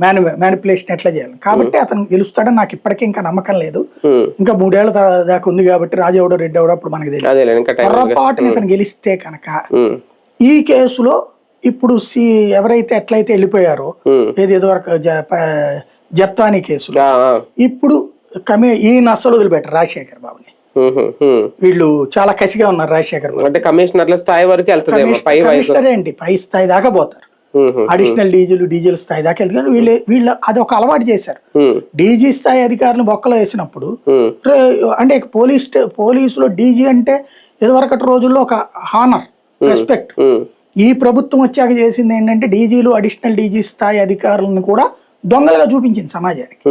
Manipulation ఎట్లా చేయాలి కాబట్టి అతను గెలుస్తాడని నాకు ఇప్పటికీ ఇంకా నమ్మకం లేదు. ఇంకా 3 ఏళ్ల దాకా ఉంది కాబట్టి రాజు ఎవడో రెడ్డి ఎవడో అప్పుడు మనకు తెలియదు. పొరపాటుని ఇతను గెలిస్తే కనుక ఈ కేసులో ఇప్పుడు ఎవరైతే ఎట్లయితే వెళ్ళిపోయారో ఏదేదో వరకు జత్వానీ కేసులో ఇప్పుడు ఈయన అస్సలు వదిలిపెట్టారు రాజశేఖర్ బాబుని. వీళ్ళు చాలా కసిగా ఉన్నారు రాజశేఖర్ బాబు. అంటే కమిషనర్ల స్థాయి వరకు కమిషనర్ ఏంటి పై స్థాయి దాకా పోతారు. అడిషనల్ డీజిల్ స్థాయి దాకా వెళ్తారు. వీళ్ళు అది ఒక అలవాటు చేశారు. డీజీ స్థాయి అధికారులను బొక్కలో వేసినప్పుడు అంటే పోలీసులో డీజీ అంటే ఇదివరకటి రోజుల్లో ఒక హానర్, రెస్పెక్ట్. ఈ ప్రభుత్వం వచ్చాక చేసింది ఏంటంటే డీజీలు అడిషనల్ డీజీ స్థాయి అధికారులను కూడా దొంగలుగా చూపించింది సమాజానికి.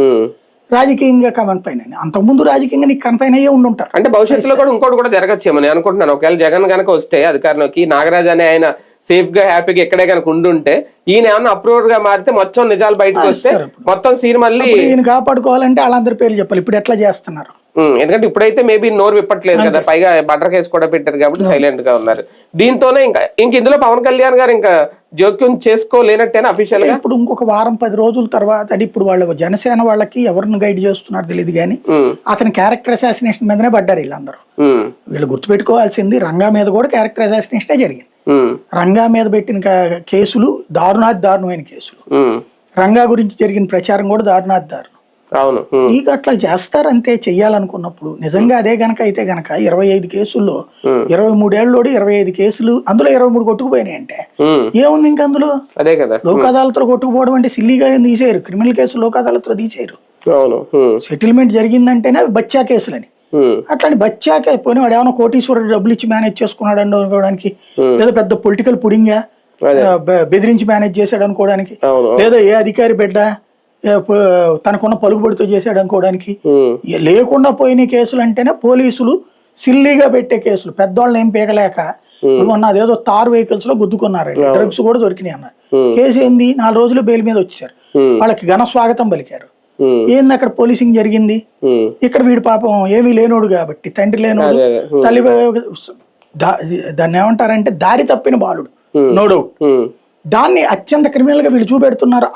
రాజకీయంగా కన్ఫైన్ అని అంతకుముందు రాజకీయంగా నీకు కన్ఫైన్ అయ్యే ఉండుంటారు. అంటే భవిష్యత్తులో కూడా ఇంకోటి కూడా జరగచ్చేమని అనుకుంటున్నాను. ఒకవేళ జగన్ కనుక వస్తే అధికారంలోకి, నాగరాజ్ అనే ఆయన సేఫ్ గా హ్యాపీగా ఎక్కడే కనుక ఉండుంటే, ఈయన ఏమన్నా అప్రూవర్ గా మారితే మొత్తం నిజాలు బయటకు వస్తే మొత్తం సీన్ మళ్ళీ ఈయన కాపాడుకోవాలంటే వాళ్ళందరి పేర్లు చెప్పాలి. ఇప్పుడు ఎట్లా చేస్తున్నారు? ఎందుకంటే ఇప్పుడైతే మేబీ నోరు విప్పట్లేదు కదా, పైగా బటర్ కేసు కూడా పెట్టారు కాబట్టి సైలెంట్ గా ఉన్నారు. దీంతోనే ఇంక ఇందులో పవన్ కళ్యాణ్ గారు ఇంకా జోక్యం చేసుకోలేనట్టేనా అఫీషియల్ గా? ఇప్పుడు ఇంకొక వారం 10 రోజుల తర్వాత అంటే ఇప్పుడు వాళ్ళ జనసేన వాళ్ళకి ఎవరిని గైడ్ చేస్తున్నారు తెలియదు కానీ అతని క్యారెక్టర్ అసాసినేషన్ మీదనే పడ్డారు వీళ్ళందరూ. వీళ్ళు గుర్తుపెట్టుకోవాల్సింది రంగా మీద కూడా క్యారెక్టర్ అసాసినేషనే జరిగింది. రంగా మీద పెట్టిన కేసులు దారుణమైన కేసులు. రంగా గురించి జరిగిన ప్రచారం కూడా దారుణం. ఇక అట్లా చేస్తారంతే చెయ్యాలనుకున్నప్పుడు. నిజంగా అదే గనక అయితే గనక 25 కేసుల్లో 23 ఏళ్ళలోడి 25 కేసులు, అందులో 23 కొట్టుకుపోయినాయి అంటే ఏముంది ఇంకా అందులో? లోక్ అదాలత్లో కొట్టుకుపోవడం అంటే సిల్లీగా ఏం తీసేయరు. క్రిమినల్ కేసులు లోక్ అదాలత్లో తీసేయరు. సెటిల్మెంట్ జరిగిందంటేనే బచ్చా కేసులని. అట్లాంటి బచ్చాకే పోనీ వాడు ఏమైనా కోటీశ్వరుడు డబ్బులు ఇచ్చి మేనేజ్ చేసుకున్నాడు అనుకోవడానికి, లేదా పెద్ద పొలిటికల్ పుడింగా బెదిరించి మేనేజ్ చేశాడు అనుకోవడానికి, లేదా ఏ అధికారి బిడ్డ తనకున్న పలుకుబడితో చేశాడు అనుకోవడానికి. లేకుండా పోయిన కేసులు అంటేనే పోలీసులు సిల్లీగా పెట్టే కేసులు. పెద్దవాళ్ళని ఏం పీకలేక మొన్న అదేదో తార్ వెహికల్స్ లో గుద్దుకున్నారు, డ్రగ్స్ కూడా దొరికినాయి అన్నారు. కేసు ఏంది? 4 రోజులు బెయిల్ మీద వచ్చేసారు. వాళ్ళకి ఘన స్వాగతం పలికారు. ఏంది అక్కడ పోలీసింగ్ జరిగింది? ఇక్కడ వీడు పాపం ఏమీ లేనోడు కాబట్టి, తండ్రి లేనోడు, తల్లి దాన్ని ఏమంటారంటే దారి తప్పిన బాలుడు, నో డౌట్. దాన్ని అత్యంత క్రిమినల్ గా వీళ్ళు చూపెడుతున్నారు.